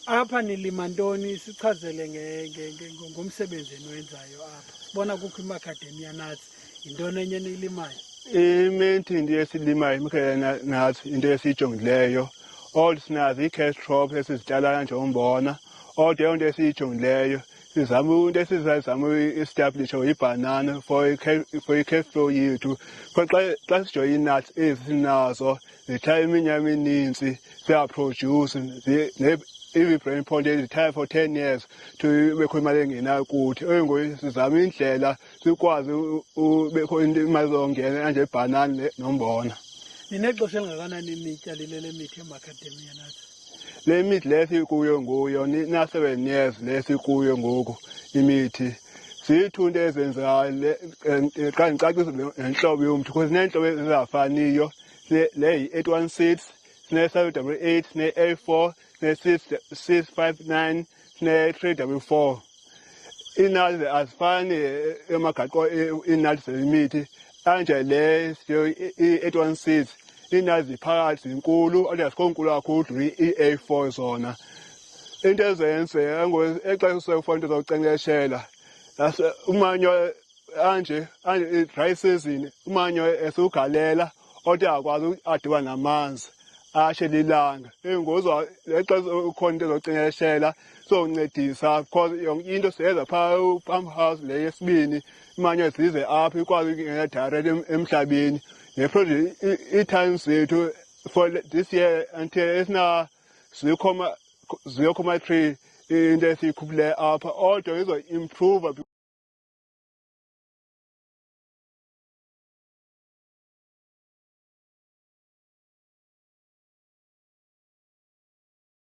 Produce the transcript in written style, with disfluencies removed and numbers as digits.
Apha nilima ntoni sichazele ngomsebenzi eniwenzayo apha. Sibona kukho iMacadamia nuts. Yintoni enye eniyilimayo? I-main thing esilimayo iMacadamia nuts into esiyijongileyo. All sinazo i-cash crop esizityalayo njengombona. Kodwa eyona nto esiyijongileyo sizama into esizama i-establisha yibhanana for i-cash flow yethu. Xa sijoya ii-nuts ezi sinazo zihlala iminyaka eminintsi ziyaproduce i-brain point zithaya for 10 years to bekho imali engenayo kuthi. Ngoku sizama indlela sikwazi ubekho imali zongena kanjebhanana nombona. Ninexesha elingakanani nityalile le mithi yeMacadamia nuts? Le mithi le sikuyo nguyo na-7 years le sikuyo ngoku imithi. Ziyithunto ezenzayo xa ndicacisa ngentlobo yomthi because neentlobo ezingafaniyo. Le yi-816, sine-788, sine-A4, sine-659, sine-344. Iinali azifani emagaqo iinali zemithi. Kanje le i-816 iinali ziphakathi zinkulu kodwa zikho nkulu kakhulu i-A4 zona. Into ezenzeka exesha sekufuna into zokunkcenkceshela umanyo anje i-dry season umanyo esiwugalela kodwa akwazi adibana namanzi ashe lilanga. Engozwa exesha ukhona into zokunkcenkceshela sokuncedisa because yonke into siyenza phaa pump house le yesibini imanyo zize apha ikwazi ukungena direct emhlabeni. I-time zethu for this year until esina 0.3 into esiyikhuphileyo apha, kodwa izo-improve